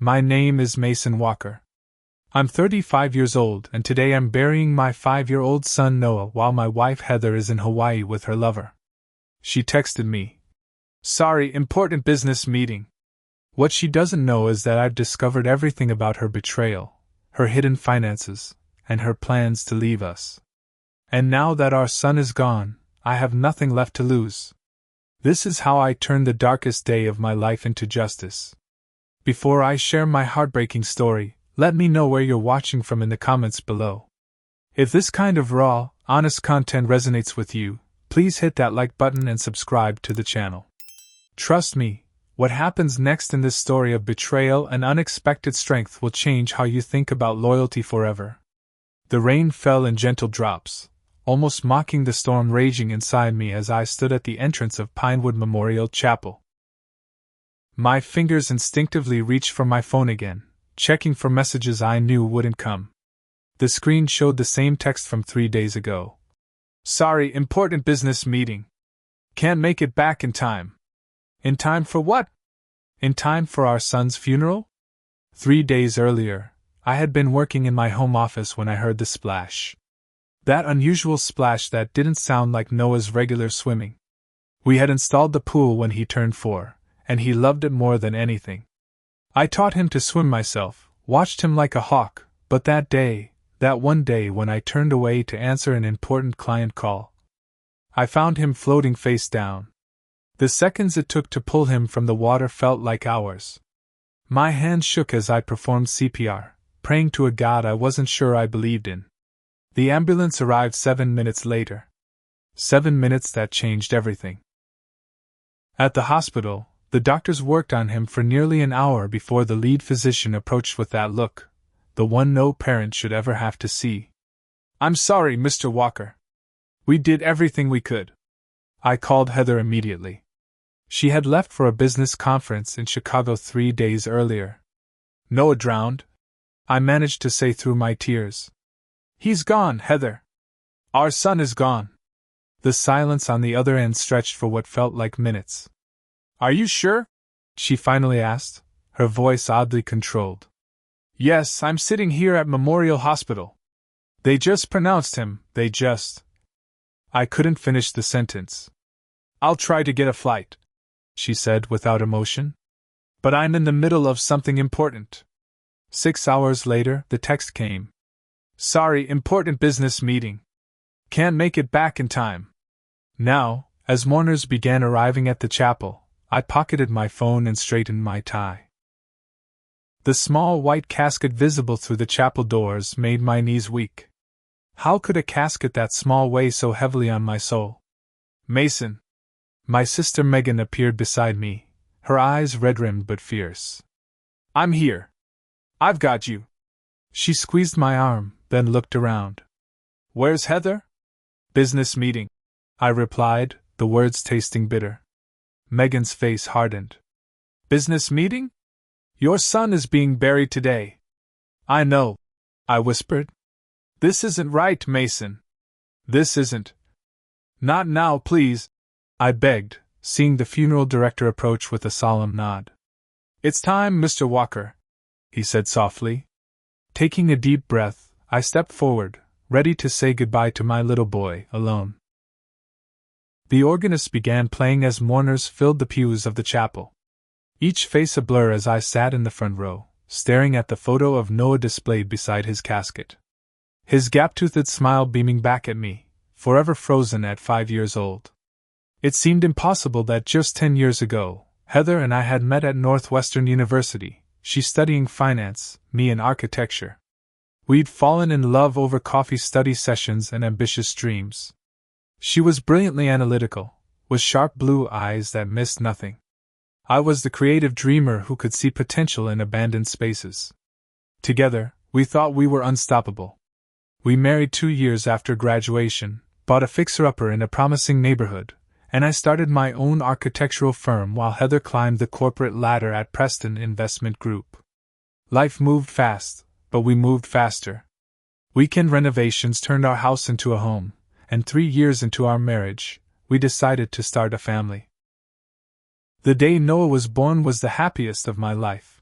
My name is Mason Walker. I'm 35 years old, and today I'm burying my 5-year-old son Noah while my wife Heather is in Hawaii with her lover. She texted me. Sorry, important business meeting. What she doesn't know is that I've discovered everything about her betrayal, her hidden finances, and her plans to leave us. And now that our son is gone, I have nothing left to lose. This is how I turned the darkest day of my life into justice. Before I share my heartbreaking story, let me know where you're watching from in the comments below. If this kind of raw, honest content resonates with you, please hit that like button and subscribe to the channel. Trust me, what happens next in this story of betrayal and unexpected strength will change how you think about loyalty forever. The rain fell in gentle drops, almost mocking the storm raging inside me as I stood at the entrance of Pinewood Memorial Chapel. My fingers instinctively reached for my phone again, checking for messages I knew wouldn't come. The screen showed the same text from 3 days ago. Sorry, important business meeting. Can't make it back in time. In time for what? In time for our son's funeral? 3 days earlier, I had been working in my home office when I heard the splash. That unusual splash that didn't sound like Noah's regular swimming. We had installed the pool when he turned 4, and he loved it more than anything. I taught him to swim myself, watched him like a hawk, but that one day when I turned away to answer an important client call, I found him floating face down. The seconds it took to pull him from the water felt like hours. My hands shook as I performed CPR, praying to a God I wasn't sure I believed in. The ambulance arrived 7 minutes later. 7 minutes that changed everything. At the hospital, the doctors worked on him for nearly an hour before the lead physician approached with that look, the one no parent should ever have to see. I'm sorry, Mr. Walker. We did everything we could. I called Heather immediately. She had left for a business conference in Chicago 3 days earlier. Noah drowned? I managed to say through my tears. He's gone, Heather. Our son is gone. The silence on the other end stretched for what felt like minutes. Are you sure? She finally asked, her voice oddly controlled. Yes, I'm sitting here at Memorial Hospital. They just pronounced him, I couldn't finish the sentence. I'll try to get a flight, she said without emotion. But I'm in the middle of something important. 6 hours later, the text came. Sorry, important business meeting. Can't make it back in time. Now, as mourners began arriving at the chapel, I pocketed my phone and straightened my tie. The small white casket visible through the chapel doors made my knees weak. How could a casket that small weigh so heavily on my soul? Mason. My sister Megan appeared beside me, her eyes red-rimmed but fierce. I'm here. I've got you. She squeezed my arm, then looked around. Where's Heather? Business meeting, I replied, the words tasting bitter. Megan's face hardened. Business meeting? Your son is being buried today. I know, I whispered. This isn't right, Mason. This isn't. Not now, please, I begged, seeing the funeral director approach with a solemn nod. It's time, Mr. Walker, he said softly. Taking a deep breath, I stepped forward, ready to say goodbye to my little boy, alone. The organist began playing as mourners filled the pews of the chapel. Each face a blur as I sat in the front row, staring at the photo of Noah displayed beside his casket. His gap-toothed smile beaming back at me, forever frozen at 5 years old. It seemed impossible that just 10 years ago, Heather and I had met at Northwestern University, she studying finance, me in architecture. We'd fallen in love over coffee study sessions and ambitious dreams. She was brilliantly analytical, with sharp blue eyes that missed nothing. I was the creative dreamer who could see potential in abandoned spaces. Together, we thought we were unstoppable. We married 2 years after graduation, bought a fixer-upper in a promising neighborhood, and I started my own architectural firm while Heather climbed the corporate ladder at Preston Investment Group. Life moved fast, but we moved faster. Weekend renovations turned our house into a home, and 3 years into our marriage, we decided to start a family. The day Noah was born was the happiest of my life.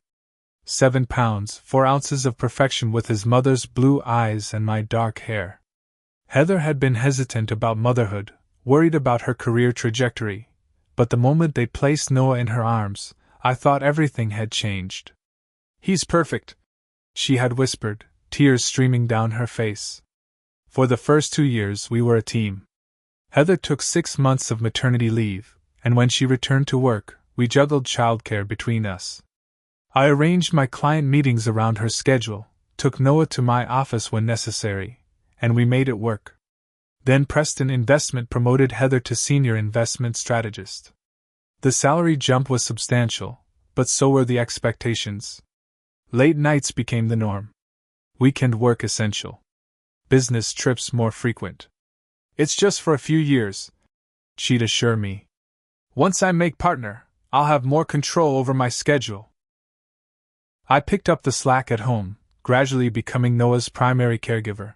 7 pounds, 4 ounces of perfection with his mother's blue eyes and my dark hair. Heather had been hesitant about motherhood, worried about her career trajectory, but the moment they placed Noah in her arms, I thought everything had changed. "He's perfect," she had whispered, tears streaming down her face. For the first 2 years we were a team. Heather took 6 months of maternity leave, and when she returned to work, we juggled childcare between us. I arranged my client meetings around her schedule, took Noah to my office when necessary, and we made it work. Then Preston Investment promoted Heather to senior investment strategist. The salary jump was substantial, but so were the expectations. Late nights became the norm. Weekend work essential. Business trips more frequent. "It's just for a few years," she'd assure me. "Once I make partner, I'll have more control over my schedule." I picked up the slack at home, gradually becoming Noah's primary caregiver.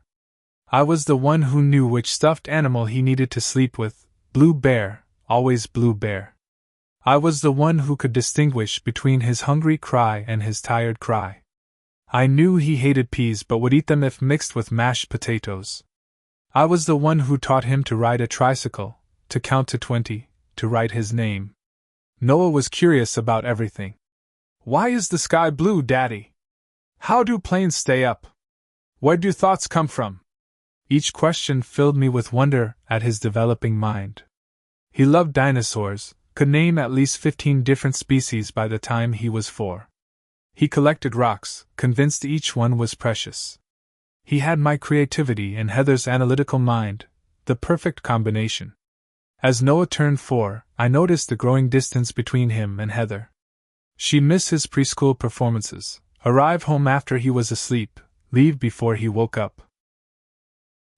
I was the one who knew which stuffed animal he needed to sleep with, Blue Bear, always Blue Bear. I was the one who could distinguish between his hungry cry and his tired cry. I knew he hated peas but would eat them if mixed with mashed potatoes. I was the one who taught him to ride a tricycle, to count to 20, to write his name. Noah was curious about everything. "Why is the sky blue, Daddy? How do planes stay up? Where do thoughts come from?" Each question filled me with wonder at his developing mind. He loved dinosaurs, could name at least 15 different species by the time he was 4. He collected rocks, convinced each one was precious. He had my creativity and Heather's analytical mind, the perfect combination. As Noah turned 4, I noticed the growing distance between him and Heather. She'd miss his preschool performances, arrive home after he was asleep, leave before he woke up.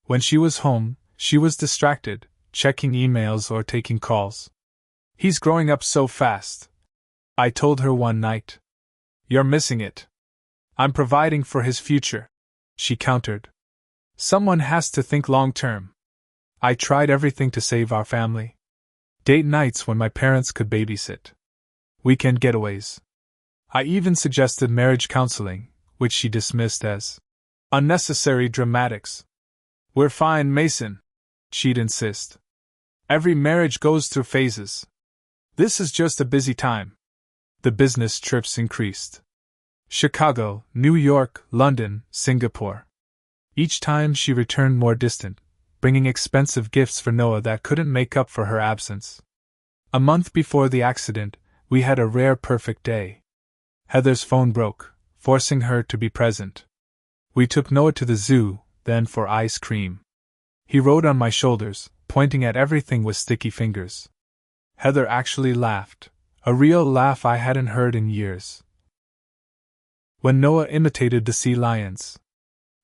When she was home, she was distracted, checking emails or taking calls. "He's growing up so fast," I told her one night. "You're missing it." "I'm providing for his future," she countered. "Someone has to think long term." I tried everything to save our family. Date nights when my parents could babysit. Weekend getaways. I even suggested marriage counseling, which she dismissed as unnecessary dramatics. "We're fine, Mason," she'd insist. "Every marriage goes through phases. This is just a busy time." The business trips increased. Chicago, New York, London, Singapore. Each time she returned more distant, bringing expensive gifts for Noah that couldn't make up for her absence. A month before the accident, we had a rare perfect day. Heather's phone broke, forcing her to be present. We took Noah to the zoo, then for ice cream. He rode on my shoulders, pointing at everything with sticky fingers. Heather actually laughed, a real laugh I hadn't heard in years. When Noah imitated the sea lions.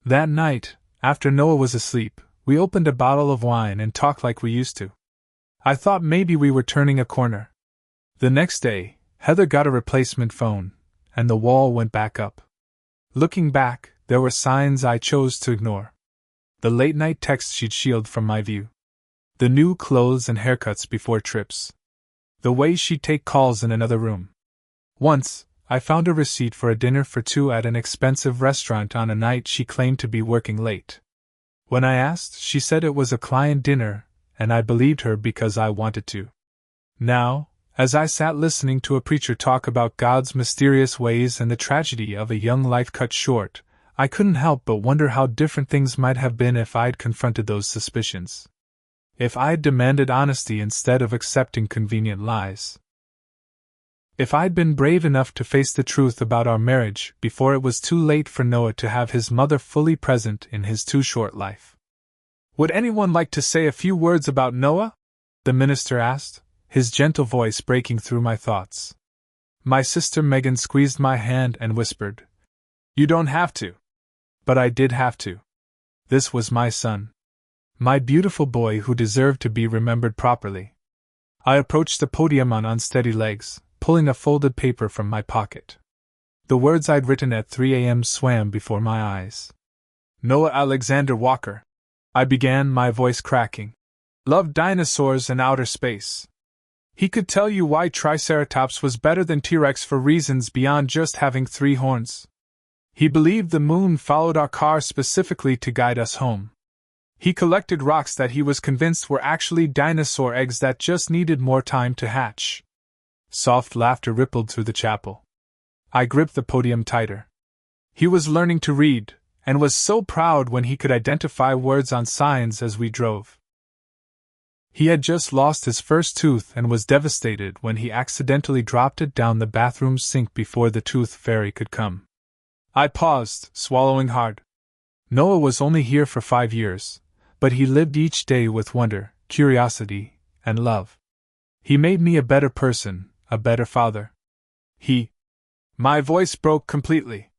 That night, after Noah was asleep, we opened a bottle of wine and talked like we used to. I thought maybe we were turning a corner. The next day, Heather got a replacement phone, and the wall went back up. Looking back, there were signs I chose to ignore. The late-night texts she'd shield from my view. The new clothes and haircuts before trips. The way she'd take calls in another room. Once, I found a receipt for a dinner for 2 at an expensive restaurant on a night she claimed to be working late. When I asked, she said it was a client dinner, and I believed her because I wanted to. Now, as I sat listening to a preacher talk about God's mysterious ways and the tragedy of a young life cut short, I couldn't help but wonder how different things might have been if I'd confronted those suspicions. If I'd demanded honesty instead of accepting convenient lies. If I'd been brave enough to face the truth about our marriage before it was too late for Noah to have his mother fully present in his too short life. "Would anyone like to say a few words about Noah?" the minister asked, his gentle voice breaking through my thoughts. My sister Megan squeezed my hand and whispered, "You don't have to." But I did have to. This was my son. My beautiful boy who deserved to be remembered properly. I approached the podium on unsteady legs, pulling a folded paper from my pocket. The words I'd written at 3 a.m. swam before my eyes. "Noah Alexander Walker," I began, my voice cracking. "Loved dinosaurs and outer space. He could tell you why Triceratops was better than T-Rex for reasons beyond just having 3 horns. He believed the moon followed our car specifically to guide us home. He collected rocks that he was convinced were actually dinosaur eggs that just needed more time to hatch. Soft laughter rippled through the chapel. I gripped the podium tighter. He was learning to read, and was so proud when he could identify words on signs as we drove. He had just lost his first tooth and was devastated when he accidentally dropped it down the bathroom sink before the tooth fairy could come. I paused, swallowing hard. Noah was only here for 5 years, but he lived each day with wonder, curiosity, and love. He made me a better person, a better father. My voice broke completely.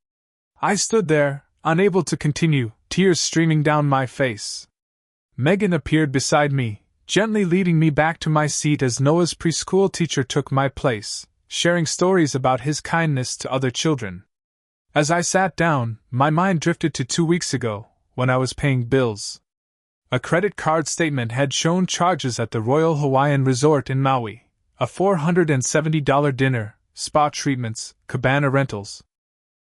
I stood there, unable to continue, tears streaming down my face. Megan appeared beside me, gently leading me back to my seat as Noah's preschool teacher took my place, sharing stories about his kindness to other children. As I sat down, my mind drifted to 2 weeks ago, when I was paying bills. A credit card statement had shown charges at the Royal Hawaiian Resort in Maui, a $470 dinner, spa treatments, cabana rentals.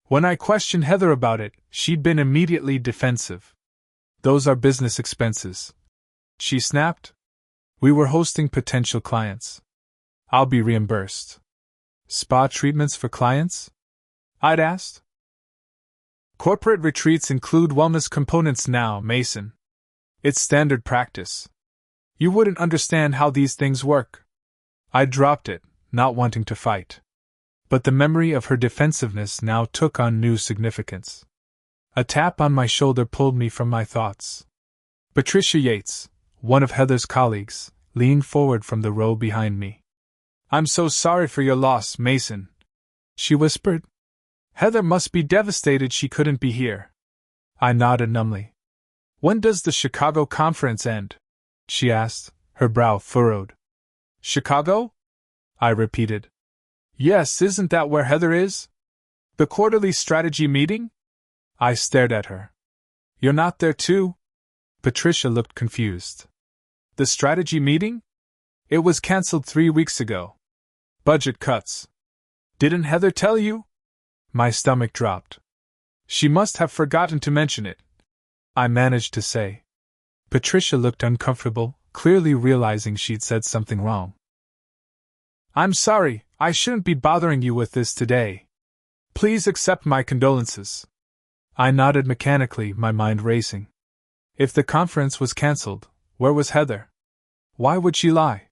When I questioned Heather about it, she'd been immediately defensive. "Those are business expenses," she snapped. "We were hosting potential clients. I'll be reimbursed." "Spa treatments for clients?" I'd asked. "Corporate retreats include wellness components now, Mason. It's standard practice. You wouldn't understand how these things work." I dropped it, not wanting to fight. But the memory of her defensiveness now took on new significance. A tap on my shoulder pulled me from my thoughts. Patricia Yates, one of Heather's colleagues, leaned forward from the row behind me. "I'm so sorry for your loss, Mason," she whispered. "Heather must be devastated she couldn't be here." I nodded numbly. "When does the Chicago conference end?" she asked, her brow furrowed. "Chicago?" I repeated. "Yes, isn't that where Heather is? The quarterly strategy meeting?" I stared at her. "You're not there too?" Patricia looked confused. "The strategy meeting? It was cancelled 3 weeks ago. Budget cuts. Didn't Heather tell you?" My stomach dropped. "She must have forgotten to mention it," I managed to say. Patricia looked uncomfortable, clearly realizing she'd said something wrong. "I'm sorry, I shouldn't be bothering you with this today. Please accept my condolences." I nodded mechanically, my mind racing. If the conference was cancelled, where was Heather? Why would she lie?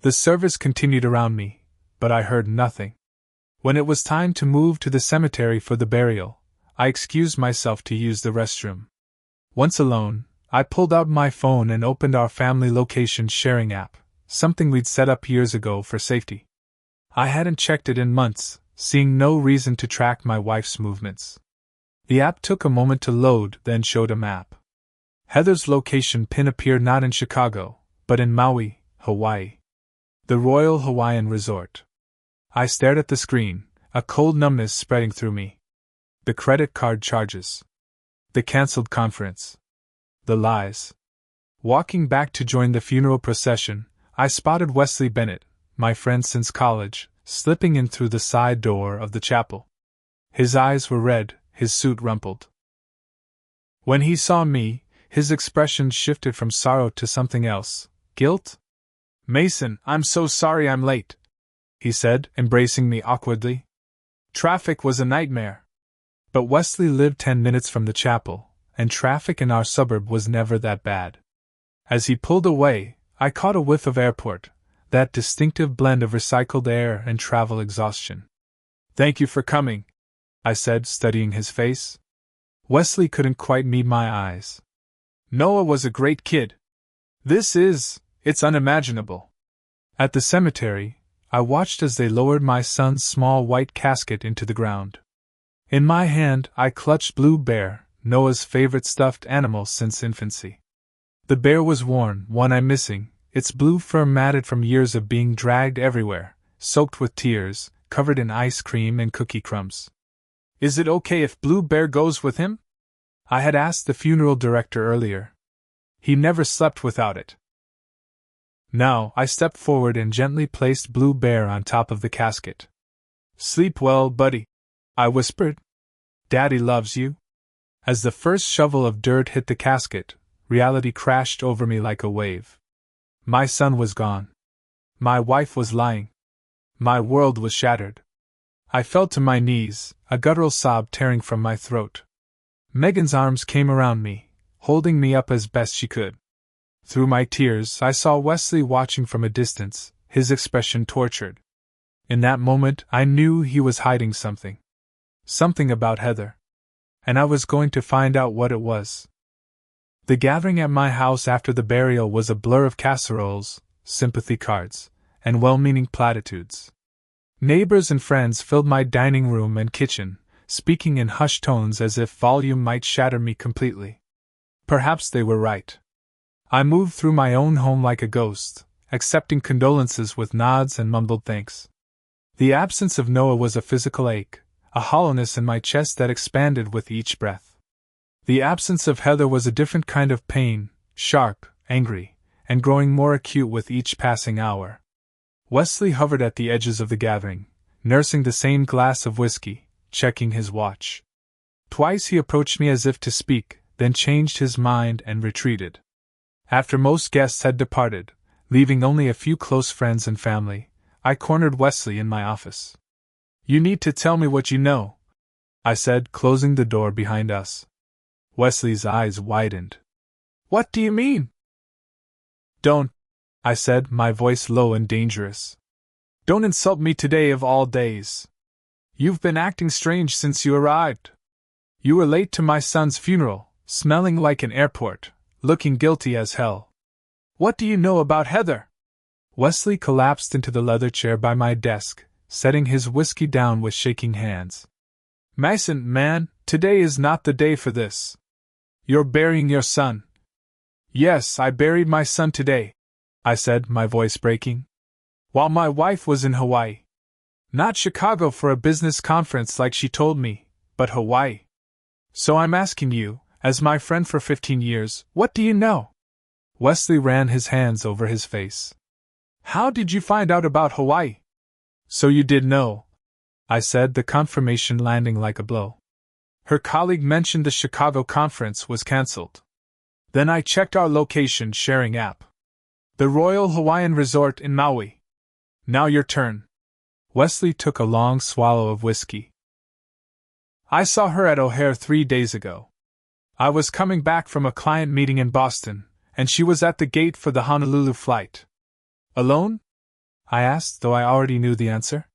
The service continued around me, but I heard nothing. When it was time to move to the cemetery for the burial, I excused myself to use the restroom. Once alone, I pulled out my phone and opened our family location sharing app, something we'd set up years ago for safety. I hadn't checked it in months, seeing no reason to track my wife's movements. The app took a moment to load, then showed a map. Heather's location pin appeared not in Chicago, but in Maui, Hawaii. The Royal Hawaiian Resort. I stared at the screen, a cold numbness spreading through me. The credit card charges. The cancelled conference. The lies. Walking back to join the funeral procession, I spotted Wesley Bennett, my friend since college, slipping in through the side door of the chapel. His eyes were red, his suit rumpled. When he saw me, his expression shifted from sorrow to something else. Guilt? "Mason, I'm so sorry I'm late," he said, embracing me awkwardly. "Traffic was a nightmare." But Wesley lived 10 minutes from the chapel, and traffic in our suburb was never that bad. As he pulled away, I caught a whiff of airport, that distinctive blend of recycled air and travel exhaustion. "Thank you for coming," I said, studying his face. Wesley couldn't quite meet my eyes. "Noah was a great kid. It's unimaginable." At the cemetery, I watched as they lowered my son's small white casket into the ground. In my hand, I clutched Blue Bear, Noah's favorite stuffed animal since infancy. The bear was worn, one eye missing, its blue fur matted from years of being dragged everywhere, soaked with tears, covered in ice cream and cookie crumbs. "Is it okay if Blue Bear goes with him?" I had asked the funeral director earlier. He never slept without it. Now, I stepped forward and gently placed Blue Bear on top of the casket. "Sleep well, buddy," I whispered. "Daddy loves you." As the first shovel of dirt hit the casket, reality crashed over me like a wave. My son was gone. My wife was lying. My world was shattered. I fell to my knees, a guttural sob tearing from my throat. Megan's arms came around me, holding me up as best she could. Through my tears, I saw Wesley watching from a distance, his expression tortured. In that moment, I knew he was hiding something. Something about Heather. And I was going to find out what it was. The gathering at my house after the burial was a blur of casseroles, sympathy cards, and well-meaning platitudes. Neighbors and friends filled my dining room and kitchen, speaking in hushed tones as if volume might shatter me completely. Perhaps they were right. I moved through my own home like a ghost, accepting condolences with nods and mumbled thanks. The absence of Noah was a physical ache, a hollowness in my chest that expanded with each breath. The absence of Heather was a different kind of pain, sharp, angry, and growing more acute with each passing hour. Wesley hovered at the edges of the gathering, nursing the same glass of whiskey, checking his watch. Twice he approached me as if to speak, then changed his mind and retreated. After most guests had departed, leaving only a few close friends and family, I cornered Wesley in my office. "You need to tell me what you know," I said, closing the door behind us. Wesley's eyes widened. "What do you mean?" "Don't," I said, my voice low and dangerous. "Don't insult me today of all days. You've been acting strange since you arrived. You were late to my son's funeral, smelling like an airport, looking guilty as hell. What do you know about Heather?" Wesley collapsed into the leather chair by my desk, setting his whiskey down with shaking hands. "Mason, man, today is not the day for this. You're burying your son." "Yes, I buried my son today," I said, my voice breaking. "While my wife was in Hawaii. Not Chicago for a business conference like she told me, but Hawaii. So I'm asking you, as my friend for 15 years, what do you know?" Wesley ran his hands over his face. "How did you find out about Hawaii?" "So you did know," I said, the confirmation landing like a blow. "Her colleague mentioned the Chicago conference was cancelled. Then I checked our location sharing app. The Royal Hawaiian Resort in Maui. Now your turn." Wesley took a long swallow of whiskey. "I saw her at O'Hare 3 days ago. I was coming back from a client meeting in Boston, and she was at the gate for the Honolulu flight." "Alone?" I asked, though I already knew the answer.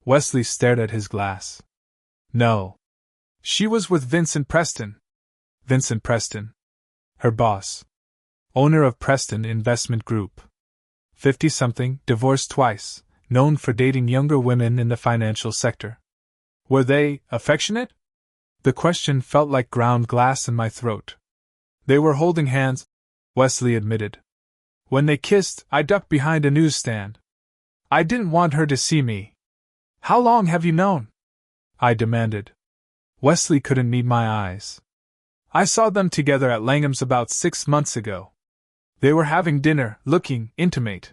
Wesley stared at his glass. "No. She was with Vincent Preston." "Vincent Preston?" "Her boss. Owner of Preston Investment Group. 50-something, divorced twice, known for dating younger women in the financial sector." "Were they affectionate?" The question felt like ground glass in my throat. "They were holding hands," Wesley admitted. "When they kissed, I ducked behind a newsstand. I didn't want her to see me." "How long have you known?" I demanded. Wesley couldn't meet my eyes. "I saw them together at Langham's about 6 months ago. They were having dinner, looking intimate.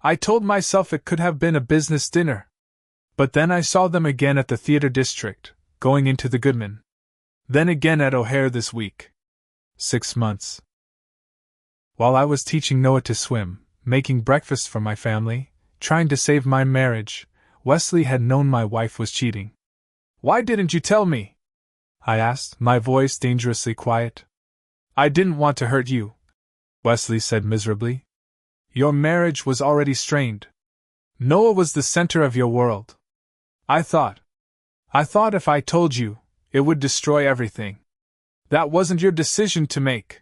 I told myself it could have been a business dinner. But then I saw them again at the Theater District, going into the Goodman. Then again at O'Hare this week. 6 months. While I was teaching Noah to swim, making breakfast for my family, trying to save my marriage, Wesley had known my wife was cheating. "Why didn't you tell me?" I asked, my voice dangerously quiet. "I didn't want to hurt you," Wesley said miserably. "Your marriage was already strained. Noah was the center of your world. I thought if I told you, it would destroy everything. That wasn't your decision to make."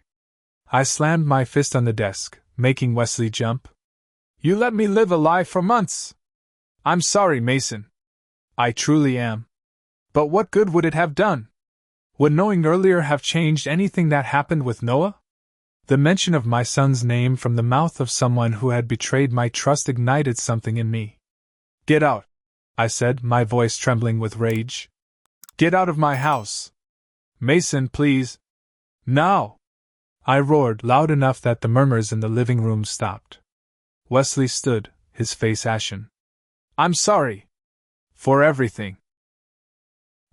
I slammed my fist on the desk, making Wesley jump. "You let me live a lie for months. I'm sorry, Mason. I truly am. But what good would it have done? Would knowing earlier have changed anything that happened with Noah?" The mention of my son's name from the mouth of someone who had betrayed my trust ignited something in me. "Get out," I said, my voice trembling with rage. "Get out of my house. Mason, please. Now!" I roared loud enough that the murmurs in the living room stopped. Wesley stood, his face ashen. I'm sorry. For everything.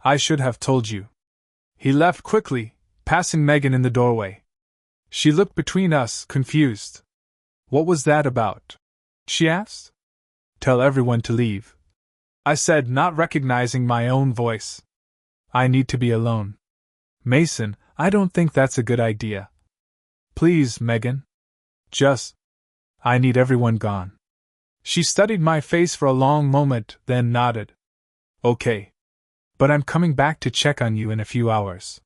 I should have told you. He left quickly, passing Megan in the doorway. She looked between us, confused. What was that about? She asked. Tell everyone to leave. I said, not recognizing my own voice. I need to be alone. Mason, I don't think that's a good idea. Please, Megan. I need everyone gone. She studied my face for a long moment, then nodded. Okay. But I'm coming back to check on you in a few hours.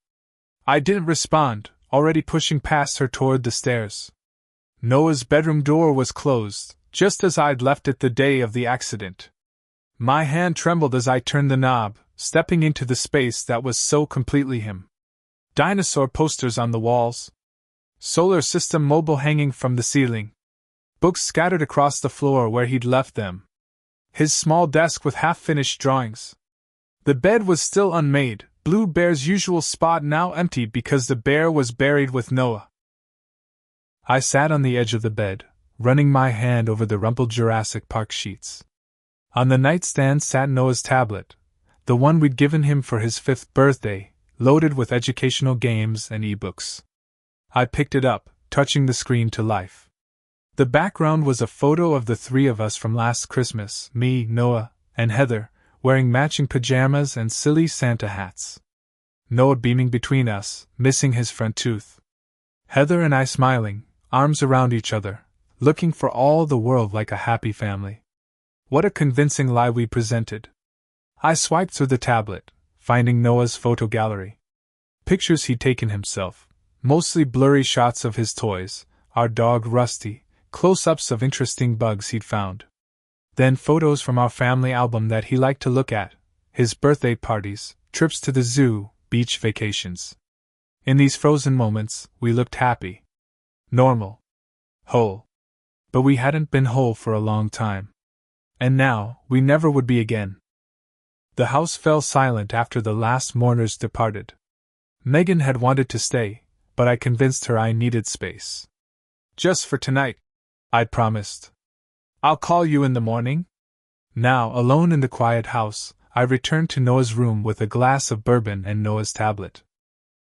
I didn't respond, already pushing past her toward the stairs. Noah's bedroom door was closed, just as I'd left it the day of the accident. My hand trembled as I turned the knob, stepping into the space that was so completely him. Dinosaur posters on the walls. Solar system mobile hanging from the ceiling. Books scattered across the floor where he'd left them. His small desk with half-finished drawings. The bed was still unmade, Blue Bear's usual spot now empty because the bear was buried with Noah. I sat on the edge of the bed, running my hand over the rumpled Jurassic Park sheets. On the nightstand sat Noah's tablet, the one we'd given him for his 5th birthday, loaded with educational games and e-books. I picked it up, touching the screen to life. The background was a photo of the 3 of us from last Christmas, me, Noah, and Heather, wearing matching pajamas and silly Santa hats. Noah beaming between us, missing his front tooth. Heather and I smiling, arms around each other, looking for all the world like a happy family. What a convincing lie we presented. I swiped through the tablet, finding Noah's photo gallery. Pictures he'd taken himself, mostly blurry shots of his toys, our dog Rusty, close-ups of interesting bugs he'd found. Then photos from our family album that he liked to look at, his birthday parties, trips to the zoo, beach vacations. In these frozen moments, we looked happy. Normal. Whole. But we hadn't been whole for a long time. And now, we never would be again. The house fell silent after the last mourners departed. Megan had wanted to stay, but I convinced her I needed space. Just for tonight, I'd promised. I'll call you in the morning. Now, alone in the quiet house, I returned to Noah's room with a glass of bourbon and Noah's tablet.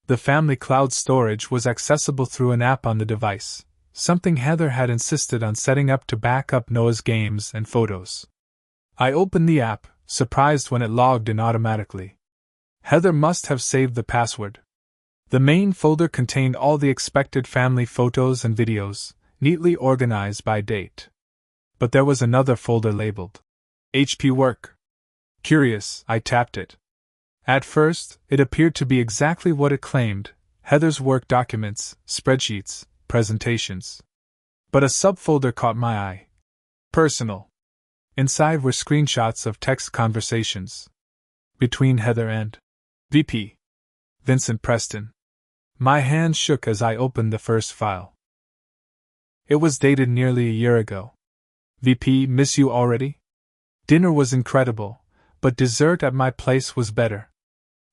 The family cloud storage was accessible through an app on the device, something Heather had insisted on setting up to back up Noah's games and photos. I opened the app, surprised when it logged in automatically. Heather must have saved the password. The main folder contained all the expected family photos and videos, neatly organized by date. But there was another folder labeled HP Work. Curious, I tapped it. At first, it appeared to be exactly what it claimed, Heather's work documents, spreadsheets, presentations. But a subfolder caught my eye. Personal. Inside were screenshots of text conversations between Heather and VP Vincent Preston. My hand shook as I opened the first file. It was dated nearly a year ago. VP, miss you already? Dinner was incredible, but dessert at my place was better.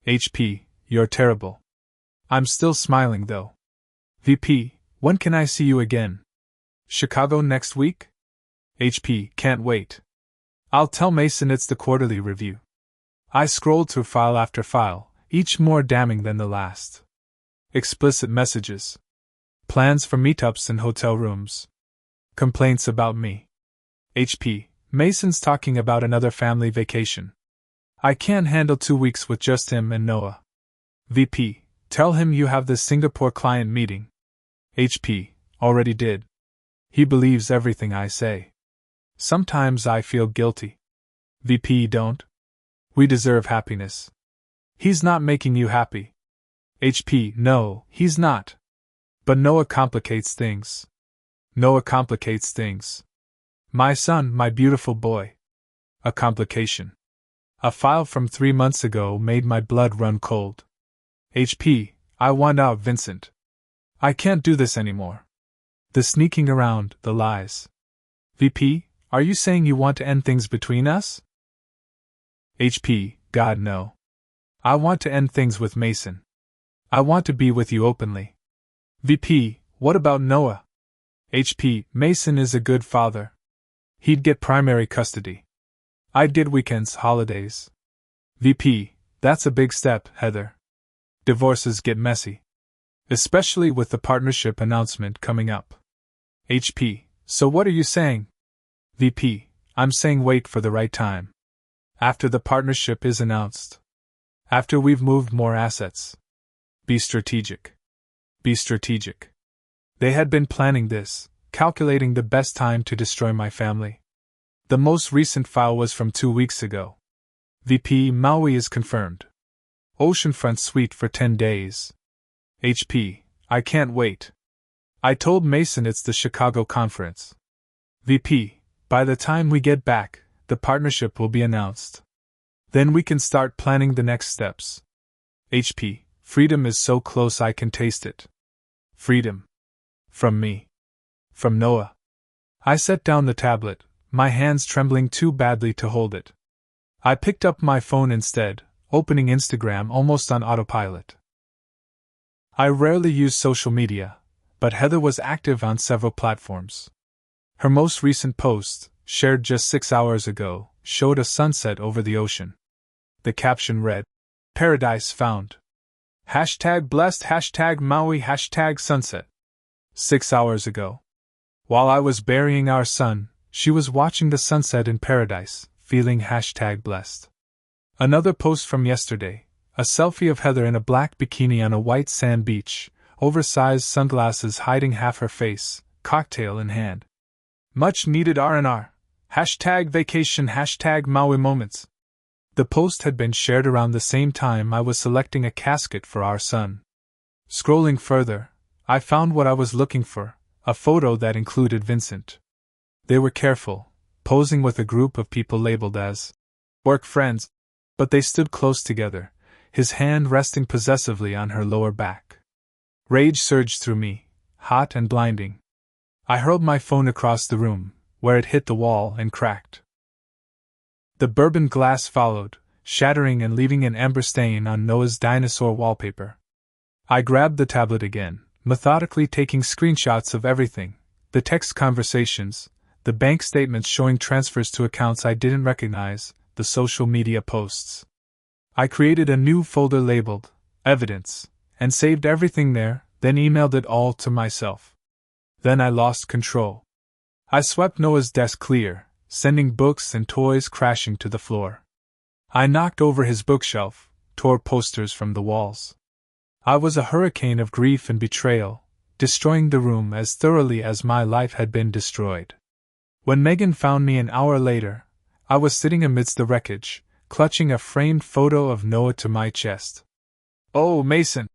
HP, you're terrible. I'm still smiling though. VP, when can I see you again? Chicago next week? HP, can't wait. I'll tell Mason it's the quarterly review. I scrolled through file after file, each more damning than the last. Explicit messages. Plans for meetups in hotel rooms. Complaints about me. HP, Mason's talking about another family vacation. I can't handle 2 weeks with just him and Noah. VP, tell him you have the Singapore client meeting. HP, already did. He believes everything I say. Sometimes I feel guilty. VP, don't. We deserve happiness. He's not making you happy. HP, no, he's not. But Noah complicates things. Noah complicates things. My son, my beautiful boy. A complication. A file from 3 months ago made my blood run cold. HP, I want out, Vincent. I can't do this anymore. The sneaking around, the lies. VP, are you saying you want to end things between us? HP, God no. I want to end things with Mason. I want to be with you openly. VP, what about Noah? HP, Mason is a good father, He'd get primary custody. I'd get weekends, holidays. VP, that's a big step, Heather. Divorces get messy. Especially with the partnership announcement coming up. HP, so what are you saying? VP, I'm saying wait for the right time. After the partnership is announced. After we've moved more assets. Be strategic. Be strategic. They had been planning this, calculating the best time to destroy my family. The most recent file was from 2 weeks ago. VP, Maui is confirmed. Oceanfront suite for 10 days. HP, I can't wait. I told Mason it's the Chicago conference. VP, by the time we get back, the partnership will be announced. Then we can start planning the next steps. HP, freedom is so close I can taste it. Freedom. From me. From Noah. I set down the tablet, my hands trembling too badly to hold it. I picked up my phone instead, opening Instagram almost on autopilot. I rarely use social media, but Heather was active on several platforms. Her most recent post, shared just 6 hours ago, showed a sunset over the ocean. The caption read, Paradise found. #blessed, #Maui, #sunset. 6 hours ago. While I was burying our son, she was watching the sunset in paradise, feeling #blessed. Another post from yesterday, a selfie of Heather in a black bikini on a white sand beach, oversized sunglasses hiding half her face, cocktail in hand. Much needed R&R. #vacation, #Maui moments. The post had been shared around the same time I was selecting a casket for our son. Scrolling further, I found what I was looking for, a photo that included Vincent. They were careful, posing with a group of people labeled as work friends, but they stood close together, his hand resting possessively on her lower back. Rage surged through me, hot and blinding. I hurled my phone across the room, where it hit the wall and cracked. The bourbon glass followed, shattering and leaving an amber stain on Noah's dinosaur wallpaper. I grabbed the tablet again, methodically taking screenshots of everything, the text conversations, the bank statements showing transfers to accounts I didn't recognize, the social media posts. I created a new folder labeled Evidence, and saved everything there, then emailed it all to myself. Then I lost control. I swept Noah's desk clear, sending books and toys crashing to the floor. I knocked over his bookshelf, tore posters from the walls. I was a hurricane of grief and betrayal, destroying the room as thoroughly as my life had been destroyed. When Megan found me an hour later, I was sitting amidst the wreckage, clutching a framed photo of Noah to my chest. "Oh, Mason,"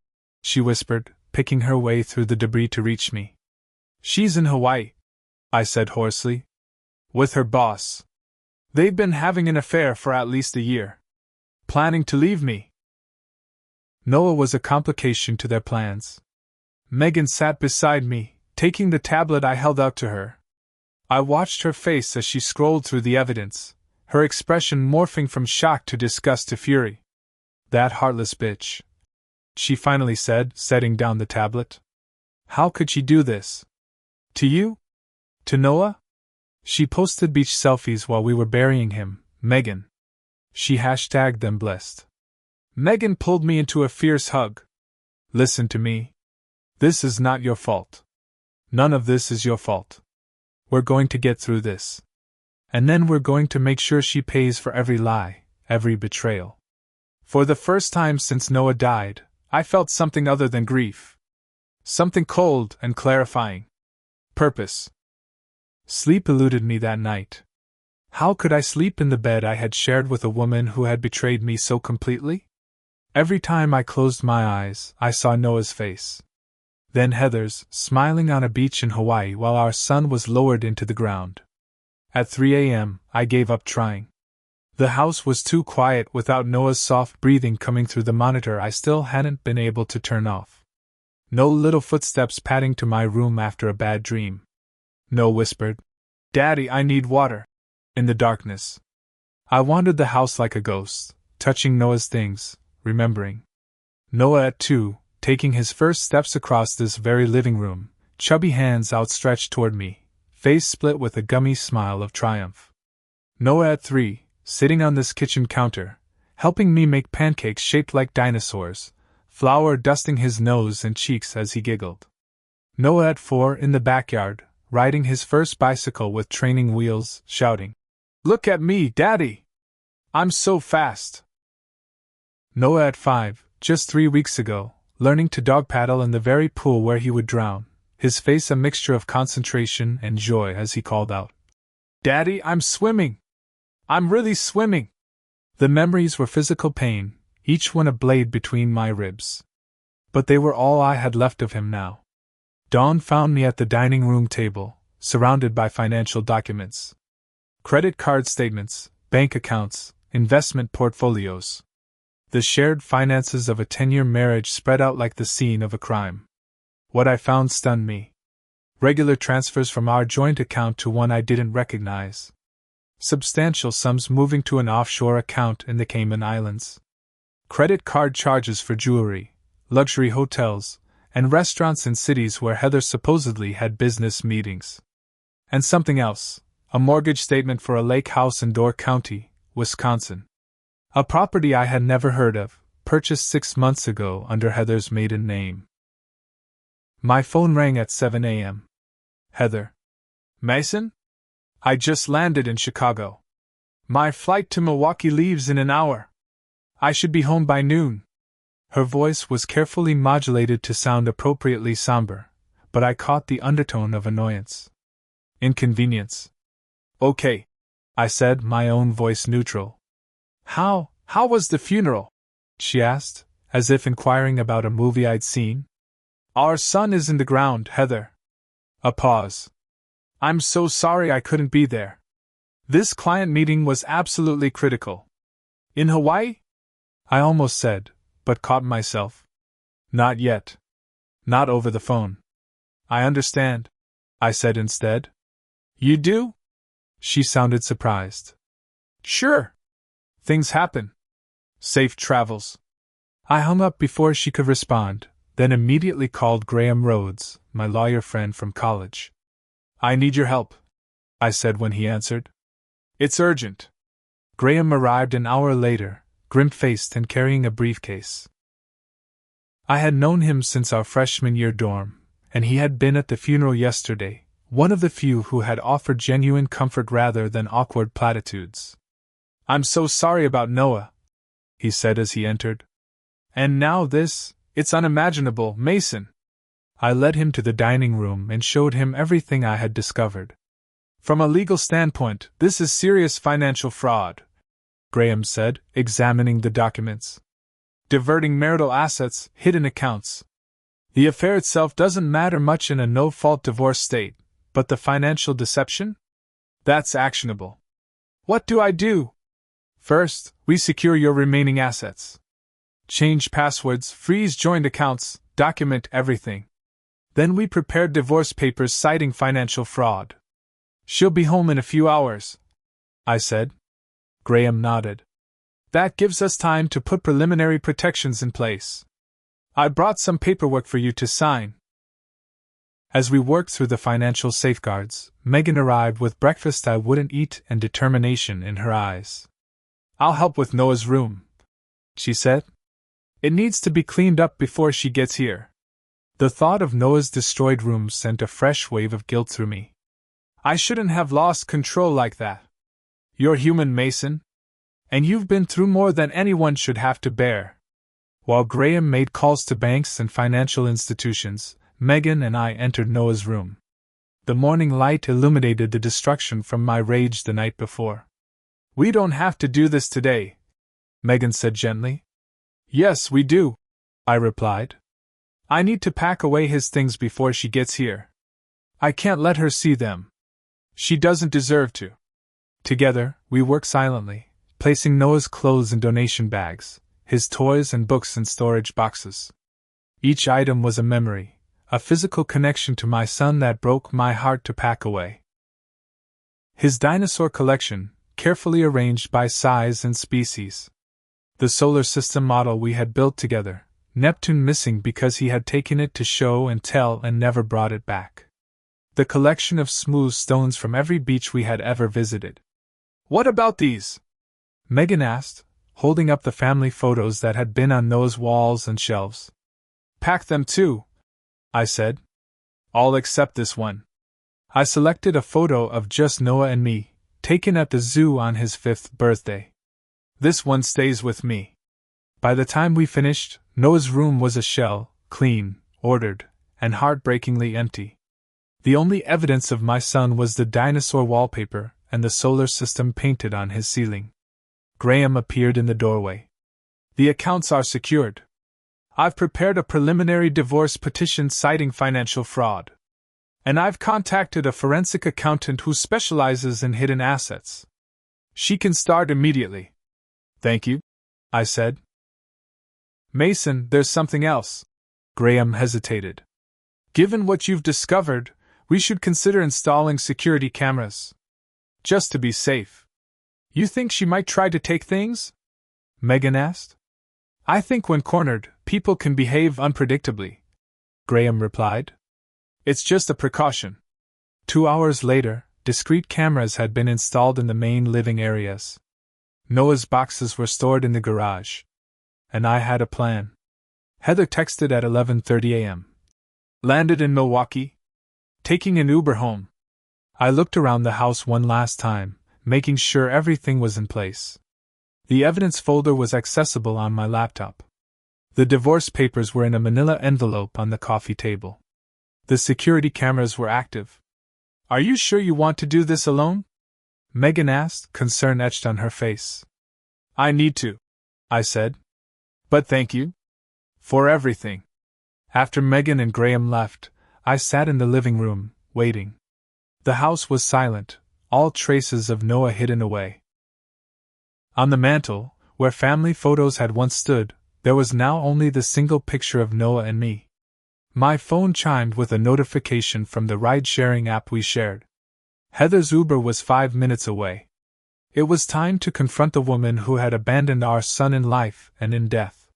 she whispered, picking her way through the debris to reach me. "She's in Hawaii," I said hoarsely. "With her boss. They've been having an affair for at least a year. Planning to leave me." Noah was a complication to their plans. Megan sat beside me, taking the tablet I held out to her. I watched her face as she scrolled through the evidence, her expression morphing from shock to disgust to fury. "That heartless bitch," she finally said, setting down the tablet. "How could she do this? To you? To Noah?" She posted beach selfies while we were burying him, Megan. She hashtagged them blessed. Megan pulled me into a fierce hug. "Listen to me. This is not your fault. None of this is your fault. We're going to get through this. And then we're going to make sure she pays for every lie, every betrayal." For the first time since Noah died, I felt something other than grief. Something cold and clarifying. Purpose. Sleep eluded me that night. How could I sleep in the bed I had shared with a woman who had betrayed me so completely? Every time I closed my eyes, I saw Noah's face. Then Heather's, smiling on a beach in Hawaii while our son was lowered into the ground. At 3 a.m., I gave up trying. The house was too quiet without Noah's soft breathing coming through the monitor I still hadn't been able to turn off. No little footsteps padding to my room after a bad dream. Noah whispered, "Daddy, I need water," in the darkness. I wandered the house like a ghost, touching Noah's things, remembering. Noah at 2, taking his first steps across this very living room, chubby hands outstretched toward me, face split with a gummy smile of triumph. Noah at 3, sitting on this kitchen counter, helping me make pancakes shaped like dinosaurs, flour dusting his nose and cheeks as he giggled. Noah at 4 in the backyard, riding his first bicycle with training wheels, shouting, "Look at me, Daddy! I'm so fast!" Noah at 5, just 3 weeks ago, learning to dog paddle in the very pool where he would drown, his face a mixture of concentration and joy as he called out, "Daddy, I'm swimming! I'm really swimming!" The memories were physical pain, each one a blade between my ribs. But they were all I had left of him now. Dawn found me at the dining room table, surrounded by financial documents. Credit card statements, bank accounts, investment portfolios. The shared finances of a 10-year marriage spread out like the scene of a crime. What I found stunned me. Regular transfers from our joint account to one I didn't recognize. Substantial sums moving to an offshore account in the Cayman Islands. Credit card charges for jewelry, luxury hotels, and restaurants in cities where Heather supposedly had business meetings. And something else, a mortgage statement for a lake house in Door County, Wisconsin. A property I had never heard of, purchased 6 months ago under Heather's maiden name. My phone rang at 7 a.m. "Heather." "Mason? I just landed in Chicago. My flight to Milwaukee leaves in an hour. I should be home by noon." Her voice was carefully modulated to sound appropriately somber, but I caught the undertone of annoyance. "Inconvenience." "Okay," I said, my own voice neutral. How was the funeral?" she asked, as if inquiring about a movie I'd seen. "Our son is in the ground, Heather." A pause. "I'm so sorry I couldn't be there. This client meeting was absolutely critical." "In Hawaii?" I almost said, but caught myself. "Not yet. Not over the phone." "I understand," I said instead. "You do?" She sounded surprised. "Sure. Things happen. Safe travels." I hung up before she could respond, then immediately called Graham Rhodes, my lawyer friend from college. "I need your help," I said when he answered. "It's urgent." Graham arrived an hour later, grim-faced and carrying a briefcase. I had known him since our freshman year dorm, and he had been at the funeral yesterday, one of the few who had offered genuine comfort rather than awkward platitudes. "I'm so sorry about Noah," he said as he entered. "And now this, it's unimaginable, Mason." I led him to the dining room and showed him everything I had discovered. "From a legal standpoint, this is serious financial fraud," Graham said, examining the documents. "Diverting marital assets, hidden accounts. The affair itself doesn't matter much in a no-fault divorce state, but the financial deception? That's actionable. What do I do? First, we secure your remaining assets. Change passwords, freeze joint accounts, document everything. Then we prepare divorce papers citing financial fraud. She'll be home in a few hours," I said. Graham nodded. "That gives us time to put preliminary protections in place. I brought some paperwork for you to sign." As we worked through the financial safeguards, Megan arrived with breakfast I wouldn't eat and determination in her eyes. "I'll help with Noah's room," she said. "It needs to be cleaned up before she gets here." The thought of Noah's destroyed room sent a fresh wave of guilt through me. I shouldn't have lost control like that. You're human, Mason. And you've been through more than anyone should have to bear. While Graham made calls to banks and financial institutions, Megan and I entered Noah's room. The morning light illuminated the destruction from my rage the night before. "We don't have to do this today," Megan said gently. "Yes, we do," I replied. "I need to pack away his things before she gets here. I can't let her see them. She doesn't deserve to." Together, we worked silently, placing Noah's clothes in donation bags, his toys and books in storage boxes. Each item was a memory, a physical connection to my son that broke my heart to pack away. His dinosaur collection, carefully arranged by size and species. The solar system model we had built together, Neptune missing because he had taken it to show and tell and never brought it back. the collection of smooth stones from every beach we had ever visited. "What about these?" Megan asked, holding up the family photos that had been on Noah's walls and shelves. "Pack them too," I said. "All except this one." I selected a photo of just Noah and me, taken at the zoo on his 5th birthday. "This one stays with me." By the time we finished, Noah's room was a shell, clean, ordered, and heartbreakingly empty. The only evidence of my son was the dinosaur wallpaper and the solar system painted on his ceiling. Graham appeared in the doorway. "The accounts are secured. I've prepared a preliminary divorce petition citing financial fraud. And I've contacted a forensic accountant who specializes in hidden assets. She can start immediately." "Thank you," I said. "Mason, there's something else." Graham hesitated. "Given what you've discovered, we should consider installing security cameras. Just to be safe." "You think she might try to take things?" Megan asked. "I think when cornered, people can behave unpredictably," Graham replied. "It's just a precaution." 2 hours later, discrete cameras had been installed in the main living areas. Noah's boxes were stored in the garage. And I had a plan. Heather texted at 11:30 a.m. "Landed in Milwaukee. Taking an Uber home." I looked around the house one last time, making sure everything was in place. The evidence folder was accessible on my laptop. The divorce papers were in a manila envelope on the coffee table. The security cameras were active. "Are you sure you want to do this alone?" Megan asked, concern etched on her face. "I need to," I said. "But thank you for everything." After Megan and Graham left, I sat in the living room, waiting. The house was silent, all traces of Noah hidden away. On the mantel, where family photos had once stood, there was now only the single picture of Noah and me. My phone chimed with a notification from the ride-sharing app we shared. Heather's Uber was 5 minutes away. It was time to confront the woman who had abandoned our son in life and in death.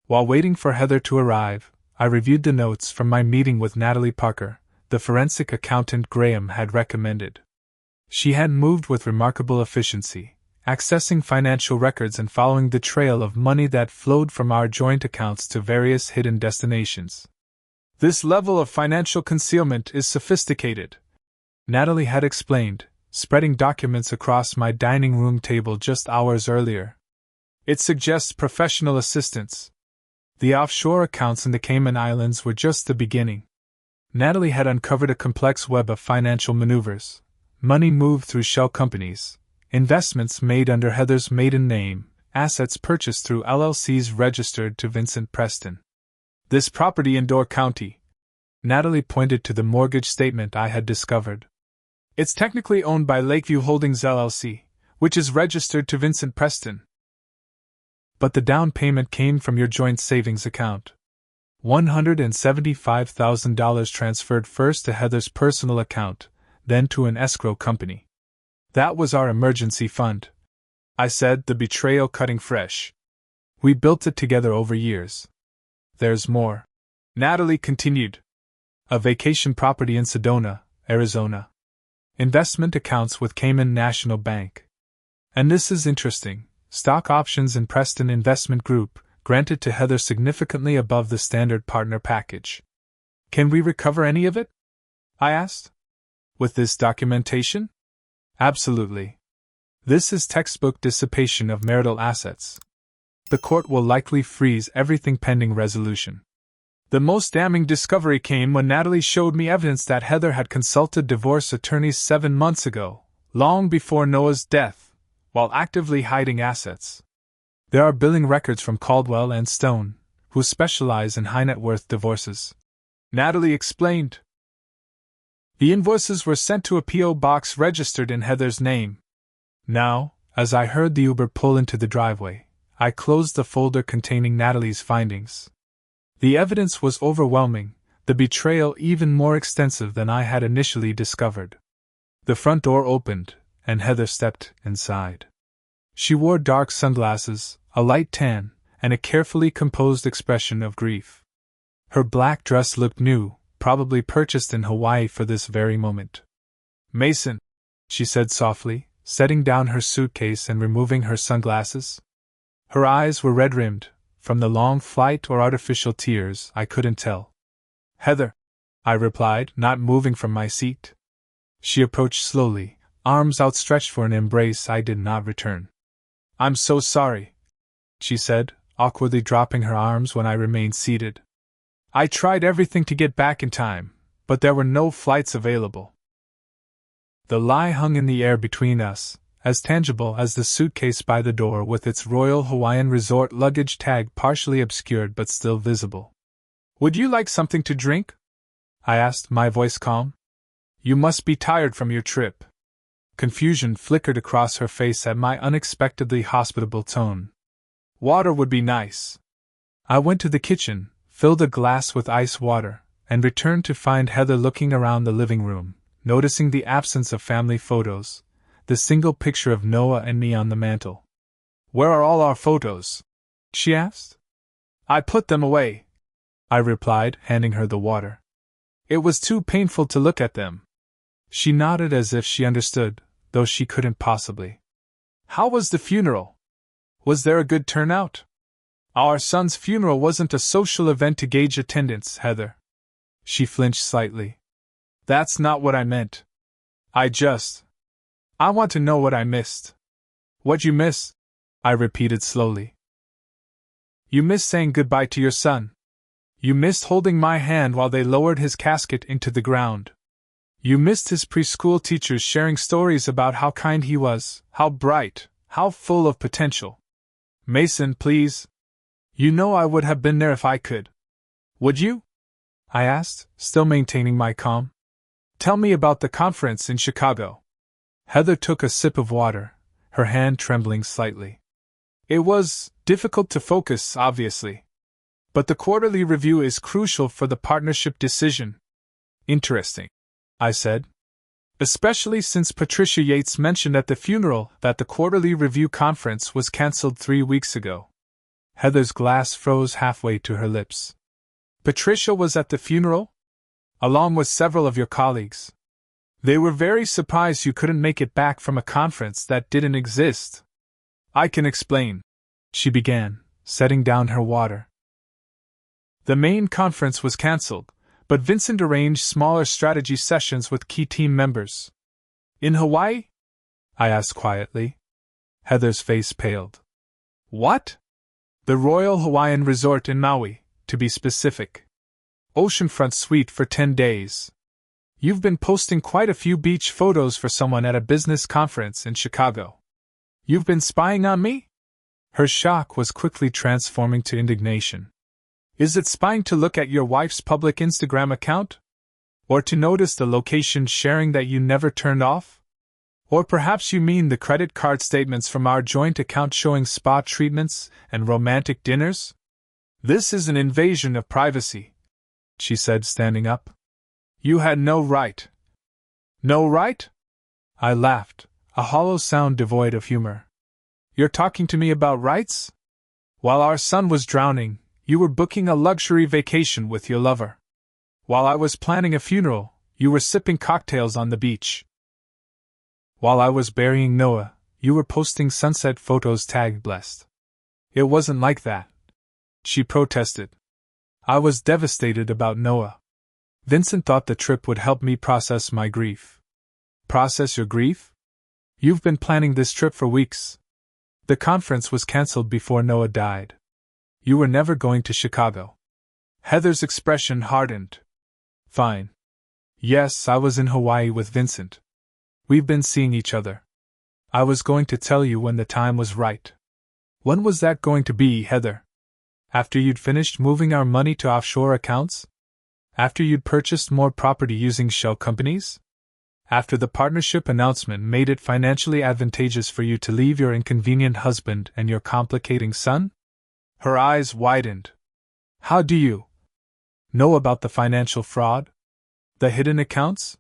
While waiting for Heather to arrive, I reviewed the notes from my meeting with Natalie Parker, the forensic accountant Graham had recommended. She had moved with remarkable efficiency, accessing financial records and following the trail of money that flowed from our joint accounts to various hidden destinations. "This level of financial concealment is sophisticated," Natalie had explained, spreading documents across my dining room table just hours earlier. "It suggests professional assistance." The offshore accounts in the Cayman Islands were just the beginning. Natalie had uncovered a complex web of financial maneuvers: money moved through shell companies, investments made under Heather's maiden name, assets purchased through LLCs registered to Vincent Preston. "This property in Door County," Natalie pointed to the mortgage statement I had discovered. "It's technically owned by Lakeview Holdings LLC, which is registered to Vincent Preston. But the down payment came from your joint savings account. $175,000 transferred first to Heather's personal account, then to an escrow company. That was our emergency fund," I said, the betrayal cutting fresh. "We built it together over years. There's more," Natalie continued. "A vacation property in Sedona, Arizona. Investment accounts with Cayman National Bank. And this is interesting, stock options in Preston Investment Group, granted to Heather significantly above the standard partner package. Can we recover any of it?" I asked. "With this documentation?" "Absolutely. This is textbook dissipation of marital assets. The court will likely freeze everything pending resolution." The most damning discovery came when Natalie showed me evidence that Heather had consulted divorce attorneys 7 months ago, long before Noah's death, while actively hiding assets. There are billing records from Caldwell and Stone, who specialize in high-net-worth divorces. Natalie explained. The invoices were sent to a P.O. box registered in Heather's name. Now, as I heard the Uber pull into the driveway, I closed the folder containing Natalie's findings. The evidence was overwhelming, the betrayal even more extensive than I had initially discovered. The front door opened, and Heather stepped inside. She wore dark sunglasses, a light tan, and a carefully composed expression of grief. Her black dress looked new, probably purchased in Hawaii for this very moment. Mason, she said softly, setting down her suitcase and removing her sunglasses. Her eyes were red-rimmed, from the long flight or artificial tears, I couldn't tell. Heather, I replied, not moving from my seat. She approached slowly, arms outstretched for an embrace I did not return. I'm so sorry, she said, awkwardly dropping her arms when I remained seated. I tried everything to get back in time, but there were no flights available. The lie hung in the air between us, as tangible as the suitcase by the door with its Royal Hawaiian Resort luggage tag partially obscured but still visible. Would you like something to drink? I asked, my voice calm. You must be tired from your trip. Confusion flickered across her face at my unexpectedly hospitable tone. Water would be nice. I went to the kitchen, filled a glass with ice water, and returned to find Heather looking around the living room, noticing the absence of family photos, the single picture of Noah and me on the mantel. Where are all our photos? She asked. I put them away, I replied, handing her the water. It was too painful to look at them. She nodded as if she understood, though she couldn't possibly. How was the funeral? Was there a good turnout? Our son's funeral wasn't a social event to gauge attendance, Heather. She flinched slightly. That's not what I meant. I want to know what I missed. What you miss? I repeated slowly. You missed saying goodbye to your son. You missed holding my hand while they lowered his casket into the ground. You missed his preschool teachers sharing stories about how kind he was, how bright, how full of potential. Mason, please. You know I would have been there if I could. Would you? I asked, still maintaining my calm. Tell me about the conference in Chicago. Heather took a sip of water, her hand trembling slightly. It was difficult to focus, obviously. But the quarterly review is crucial for the partnership decision. Interesting, I said. Especially since Patricia Yates mentioned at the funeral that the quarterly review conference was cancelled 3 weeks ago. Heather's glass froze halfway to her lips. Patricia was at the funeral? Along with several of your colleagues. They were very surprised you couldn't make it back from a conference that didn't exist. I can explain, she began, setting down her water. The main conference was cancelled, but Vincent arranged smaller strategy sessions with key team members. In Hawaii? I asked quietly. Heather's face paled. What? The Royal Hawaiian Resort in Maui, to be specific. Oceanfront suite for 10 days. You've been posting quite a few beach photos for someone at a business conference in Chicago. You've been spying on me? Her shock was quickly transforming to indignation. Is it spying to look at your wife's public Instagram account? Or to notice the location sharing that you never turned off? Or perhaps you mean the credit card statements from our joint account showing spa treatments and romantic dinners? This is an invasion of privacy, she said, standing up. You had no right. No right? I laughed, a hollow sound devoid of humor. You're talking to me about rights? While our son was drowning, you were booking a luxury vacation with your lover. While I was planning a funeral, you were sipping cocktails on the beach. While I was burying Noah, you were posting sunset photos tagged blessed. It wasn't like that, she protested. I was devastated about Noah. Vincent thought the trip would help me process my grief. Process your grief? You've been planning this trip for weeks. The conference was cancelled before Noah died. You were never going to Chicago. Heather's expression hardened. Fine. Yes, I was in Hawaii with Vincent. We've been seeing each other. I was going to tell you when the time was right. When was that going to be, Heather? After you'd finished moving our money to offshore accounts? After you'd purchased more property using shell companies? After the partnership announcement made it financially advantageous for you to leave your inconvenient husband and your complicating son? Her eyes widened. How do you know about the financial fraud? The hidden accounts?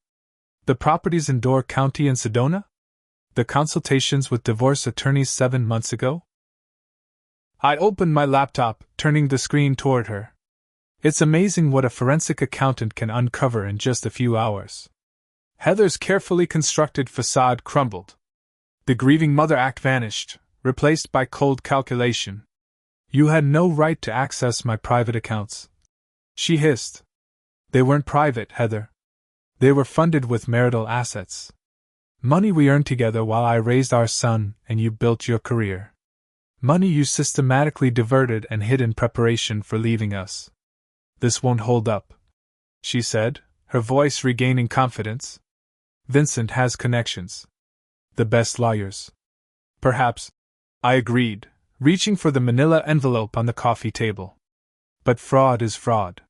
The properties in Door County and Sedona? The consultations with divorce attorneys 7 months ago? I opened my laptop, turning the screen toward her. It's amazing what a forensic accountant can uncover in just a few hours. Heather's carefully constructed facade crumbled. The grieving mother act vanished, replaced by cold calculation. You had no right to access my private accounts, she hissed. They weren't private, Heather. They were funded with marital assets. Money we earned together while I raised our son and you built your career. Money you systematically diverted and hid in preparation for leaving us. This won't hold up, she said, her voice regaining confidence. Vincent has connections. The best lawyers. Perhaps, I agreed, reaching for the manila envelope on the coffee table. But fraud is fraud.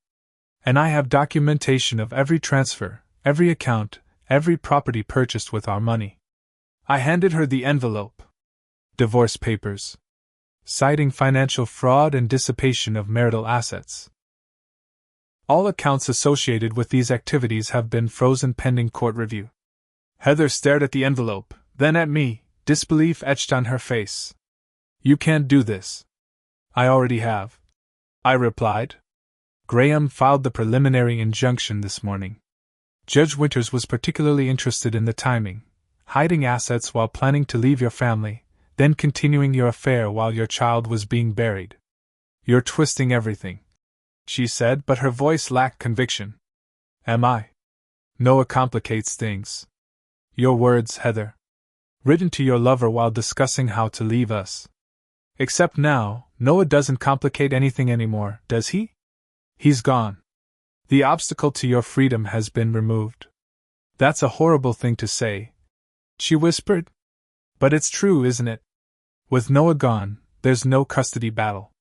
And I have documentation of every transfer, every account, every property purchased with our money. I handed her the envelope. Divorce papers. Citing financial fraud and dissipation of marital assets. All accounts associated with these activities have been frozen pending court review. Heather stared at the envelope, then at me, disbelief etched on her face. You can't do this. I already have, I replied. Graham filed the preliminary injunction this morning. Judge Winters was particularly interested in the timing, hiding assets while planning to leave your family, then continuing your affair while your child was being buried. You're twisting everything, she said, but her voice lacked conviction. Am I? Noah complicates things. Your words, Heather. Written to your lover while discussing how to leave us. Except now, Noah doesn't complicate anything anymore, does he? He's gone. The obstacle to your freedom has been removed. That's a horrible thing to say, she whispered. But it's true, isn't it? With Noah gone, there's no custody battle.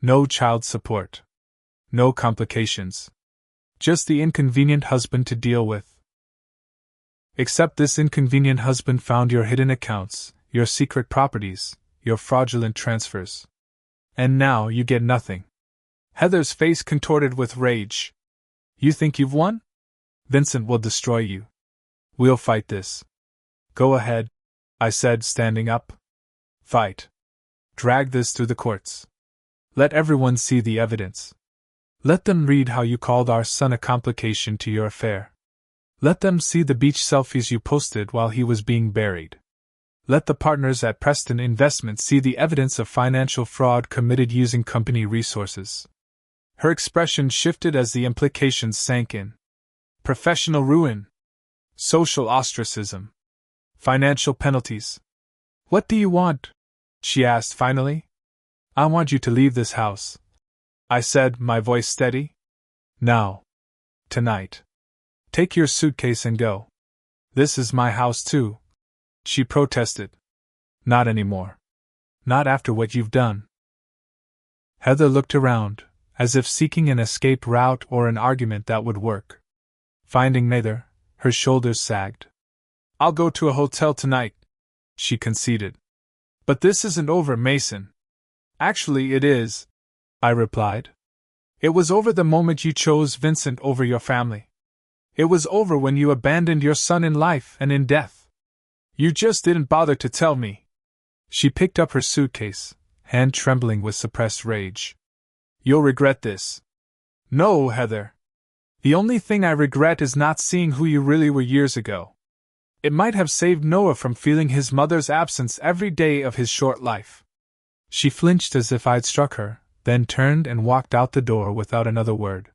No child support. No complications. Just the inconvenient husband to deal with. Except this inconvenient husband found your hidden accounts, your secret properties, your fraudulent transfers. And now you get nothing. Heather's face contorted with rage. You think you've won? Vincent will destroy you. We'll fight this. Go ahead, I said, standing up. Fight. Drag this through the courts. Let everyone see the evidence. Let them read how you called our son a complication to your affair. Let them see the beach selfies you posted while he was being buried. Let the partners at Preston Investments see the evidence of financial fraud committed using company resources. Her expression shifted as the implications sank in. Professional ruin. Social ostracism. Financial penalties. What do you want? She asked finally. I want you to leave this house, I said, my voice steady. Now. Tonight. Take your suitcase and go. This is my house too, she protested. Not anymore. Not after what you've done. Heather looked around, as if seeking an escape route or an argument that would work. Finding neither, her shoulders sagged. I'll go to a hotel tonight, she conceded. But this isn't over, Mason. Actually, it is, I replied. It was over the moment you chose Vincent over your family. It was over when you abandoned your son in life and in death. You just didn't bother to tell me. She picked up her suitcase, hand trembling with suppressed rage. You'll regret this. No, Heather. The only thing I regret is not seeing who you really were years ago. It might have saved Noah from feeling his mother's absence every day of his short life. She flinched as if I'd struck her, then turned and walked out the door without another word.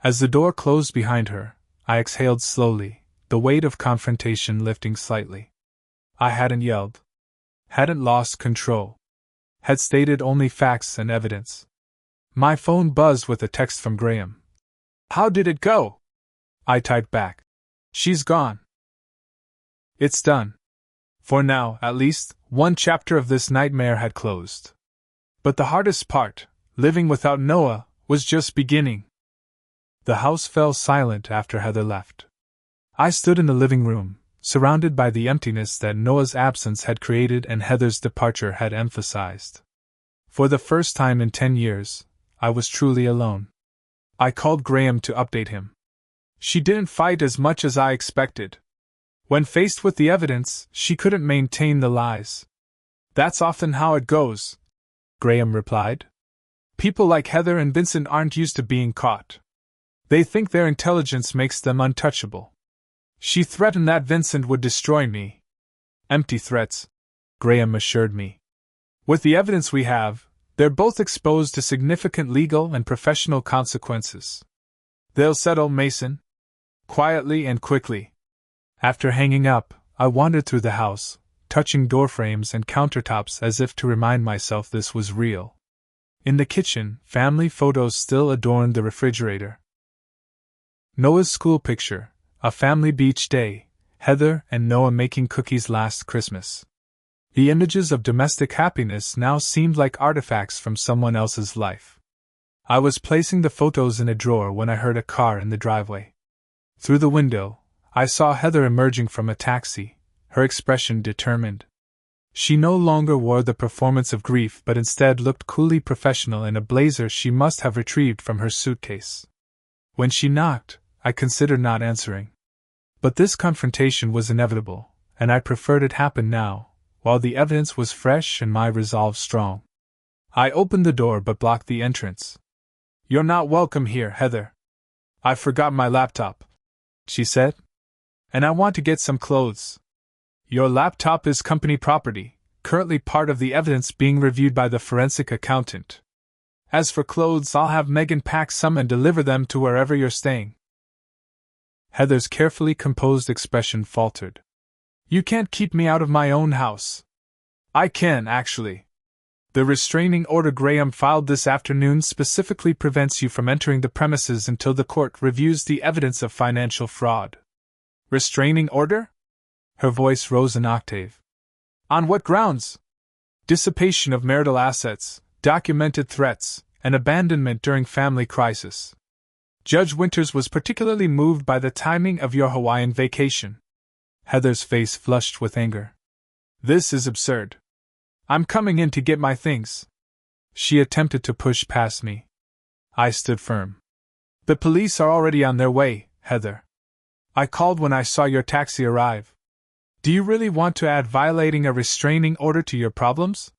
As the door closed behind her, I exhaled slowly, the weight of confrontation lifting slightly. I hadn't yelled. Hadn't lost control. Had stated only facts and evidence. My phone buzzed with a text from Graham. How did it go? I typed back. She's gone. It's done. For now, at least, one chapter of this nightmare had closed. But the hardest part, living without Noah, was just beginning. The house fell silent after Heather left. I stood in the living room, surrounded by the emptiness that Noah's absence had created and Heather's departure had emphasized. For the first time in 10 years, I was truly alone. I called Graham to update him. She didn't fight as much as I expected. When faced with the evidence, she couldn't maintain the lies. That's often how it goes, Graham replied. People like Heather and Vincent aren't used to being caught. They think their intelligence makes them untouchable. She threatened that Vincent would destroy me. Empty threats, Graham assured me. With the evidence we have, they're both exposed to significant legal and professional consequences. They'll settle, Mason. Quietly and quickly. After hanging up, I wandered through the house, touching doorframes and countertops as if to remind myself this was real. In the kitchen, family photos still adorned the refrigerator. Noah's school picture, a family beach day, Heather and Noah making cookies last Christmas. The images of domestic happiness now seemed like artifacts from someone else's life. I was placing the photos in a drawer when I heard a car in the driveway. Through the window, I saw Heather emerging from a taxi, her expression determined. She no longer wore the performance of grief but instead looked coolly professional in a blazer she must have retrieved from her suitcase. When she knocked, I considered not answering. But this confrontation was inevitable, and I preferred it happen now, while the evidence was fresh and my resolve strong. I opened the door but blocked the entrance. "You're not welcome here, Heather. I forgot my laptop," she said. "And I want to get some clothes." "Your laptop is company property, currently part of the evidence being reviewed by the forensic accountant. As for clothes, I'll have Megan pack some and deliver them to wherever you're staying." Heather's carefully composed expression faltered. "You can't keep me out of my own house." "I can, actually. The restraining order Graham filed this afternoon specifically prevents you from entering the premises until the court reviews the evidence of financial fraud." "Restraining order?" Her voice rose an octave. "On what grounds?" "Dissipation of marital assets, documented threats, and abandonment during family crisis. Judge Winters was particularly moved by the timing of your Hawaiian vacation." Heather's face flushed with anger. "This is absurd. I'm coming in to get my things." She attempted to push past me. I stood firm. "The police are already on their way, Heather. I called when I saw your taxi arrive. Do you really want to add violating a restraining order to your problems?"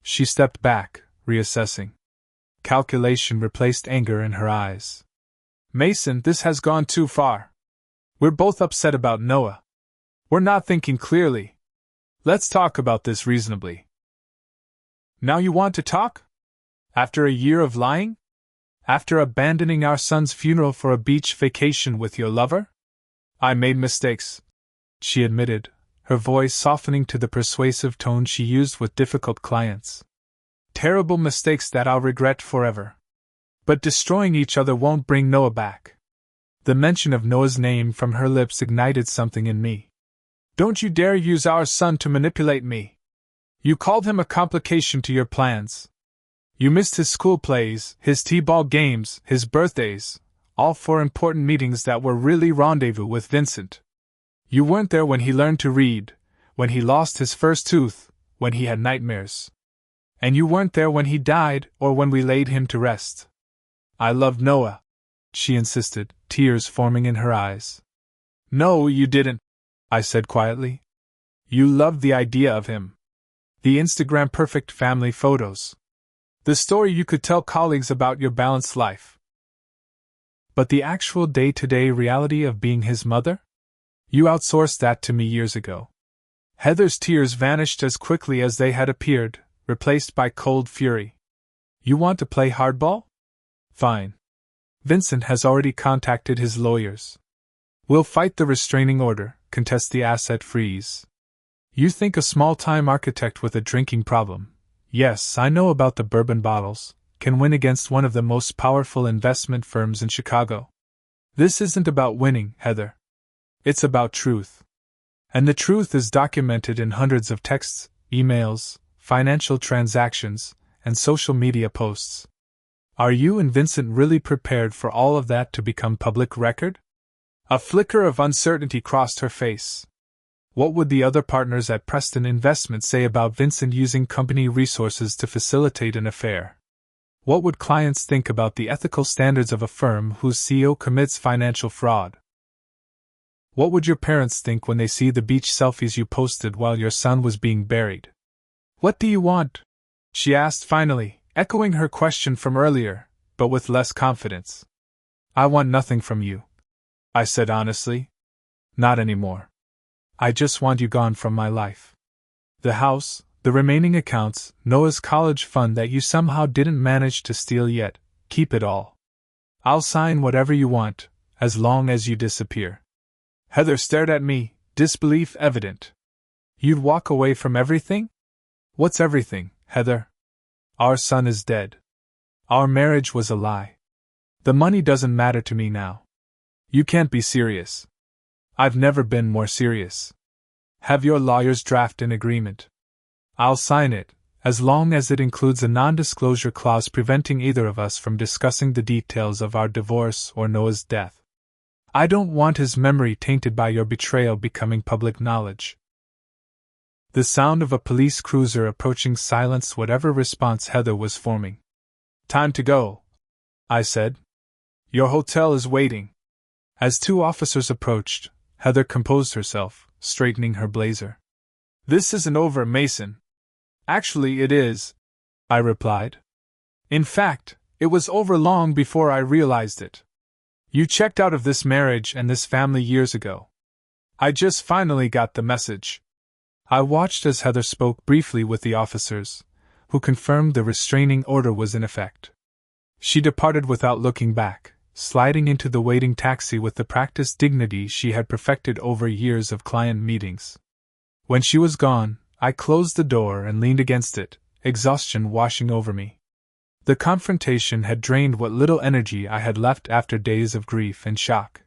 She stepped back, reassessing. Calculation replaced anger in her eyes. "Mason, this has gone too far. We're both upset about Noah. We're not thinking clearly. Let's talk about this reasonably." "Now you want to talk? After a year of lying? After abandoning our son's funeral for a beach vacation with your lover?" "I made mistakes," she admitted, her voice softening to the persuasive tone she used with difficult clients. "Terrible mistakes that I'll regret forever. But destroying each other won't bring Noah back." The mention of Noah's name from her lips ignited something in me. "Don't you dare use our son to manipulate me. You called him a complication to your plans. You missed his school plays, his t-ball games, his birthdays, all for important meetings that were really rendezvous with Vincent. You weren't there when he learned to read, when he lost his first tooth, when he had nightmares. And you weren't there when he died or when we laid him to rest." "I loved Noah," she insisted, tears forming in her eyes. "No, you didn't," I said quietly. "You loved the idea of him. The Instagram perfect family photos. The story you could tell colleagues about your balanced life. But the actual day-to-day reality of being his mother? You outsourced that to me years ago." Heather's tears vanished as quickly as they had appeared, replaced by cold fury. "You want to play hardball? Fine. Vincent has already contacted his lawyers. We'll fight the restraining order, contest the asset freeze. You think a small-time architect with a drinking problem, yes, I know about the bourbon bottles, can win against one of the most powerful investment firms in Chicago. This isn't about winning, Heather. It's about truth. And the truth is documented in hundreds of texts, emails, financial transactions, and social media posts. Are you and Vincent really prepared for all of that to become public record?" A flicker of uncertainty crossed her face. What would the other partners at Preston Investment say about Vincent using company resources to facilitate an affair? What would clients think about the ethical standards of a firm whose CEO commits financial fraud? What would your parents think when they see the beach selfies you posted while your son was being buried? "What do you want?" she asked finally, echoing her question from earlier, but with less confidence. I want nothing from you, I said honestly. Not anymore. I just want you gone from my life. The house, the remaining accounts, Noah's college fund that you somehow didn't manage to steal yet, keep it all. I'll sign whatever you want, as long as you disappear. Heather stared at me, disbelief evident. You'd walk away from everything? What's everything, Heather? Our son is dead. Our marriage was a lie. The money doesn't matter to me now. You can't be serious. I've never been more serious. Have your lawyers draft an agreement. I'll sign it, as long as it includes a non-disclosure clause preventing either of us from discussing the details of our divorce or Noah's death. I don't want his memory tainted by your betrayal becoming public knowledge. The sound of a police cruiser approaching silenced whatever response Heather was forming. Time to go, I said. Your hotel is waiting. As two officers approached, Heather composed herself, straightening her blazer. This isn't over, Mason. Actually, it is, I replied. In fact, it was over long before I realized it. You checked out of this marriage and this family years ago. I just finally got the message. I watched as Heather spoke briefly with the officers, who confirmed the restraining order was in effect. She departed without looking back, sliding into the waiting taxi with the practiced dignity she had perfected over years of client meetings. When she was gone, I closed the door and leaned against it, exhaustion washing over me. The confrontation had drained what little energy I had left after days of grief and shock.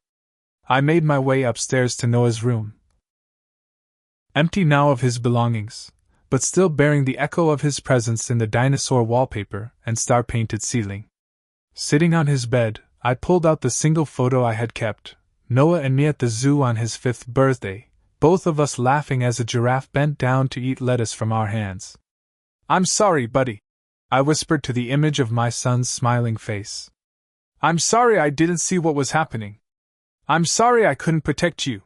I made my way upstairs to Noah's room. Empty now of his belongings, but still bearing the echo of his presence in the dinosaur wallpaper and star-painted ceiling. Sitting on his bed, I pulled out the single photo I had kept, Noah and me at the zoo on his 5th birthday, both of us laughing as a giraffe bent down to eat lettuce from our hands. I'm sorry, buddy, I whispered to the image of my son's smiling face. I'm sorry I didn't see what was happening. I'm sorry I couldn't protect you.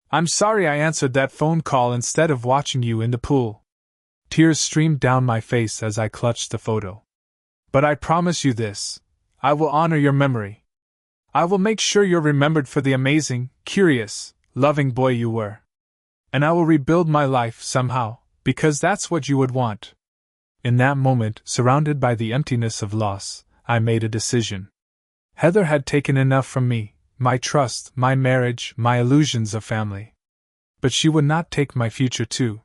I'm sorry I answered that phone call instead of watching you in the pool. Tears streamed down my face as I clutched the photo. But I promise you this, I will honor your memory. I will make sure you're remembered for the amazing, curious, loving boy you were. And I will rebuild my life somehow, because that's what you would want. In that moment, surrounded by the emptiness of loss, I made a decision. Heather had taken enough from me, my trust, my marriage, my illusions of family. But she would not take my future too.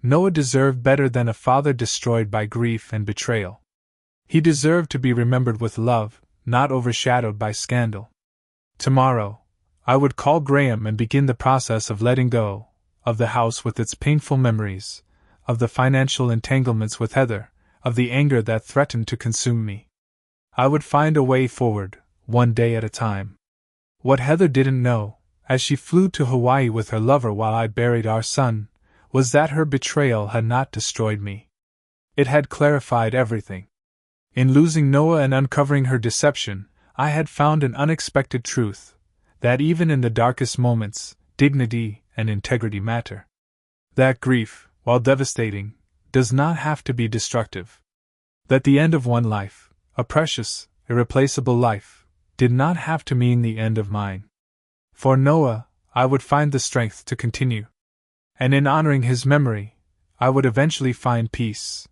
Noah deserved better than a father destroyed by grief and betrayal. He deserved to be remembered with love, not overshadowed by scandal. Tomorrow, I would call Graham and begin the process of letting go, of the house with its painful memories, of the financial entanglements with Heather, of the anger that threatened to consume me. I would find a way forward, one day at a time. What Heather didn't know, as she flew to Hawaii with her lover while I buried our son, was that her betrayal had not destroyed me. It had clarified everything. In losing Noah and uncovering her deception, I had found an unexpected truth, that even in the darkest moments, dignity and integrity matter. That grief, while devastating, does not have to be destructive. That the end of one life, a precious, irreplaceable life, did not have to mean the end of mine. For Noah, I would find the strength to continue. And in honoring his memory, I would eventually find peace.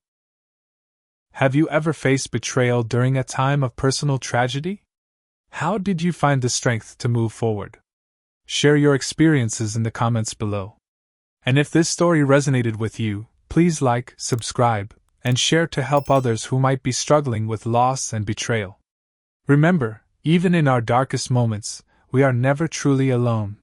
Have you ever faced betrayal during a time of personal tragedy? How did you find the strength to move forward? Share your experiences in the comments below. And if this story resonated with you, please like, subscribe, and share to help others who might be struggling with loss and betrayal. Remember, even in our darkest moments, we are never truly alone.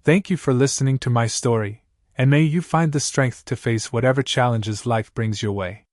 Thank you for listening to my story, and may you find the strength to face whatever challenges life brings your way.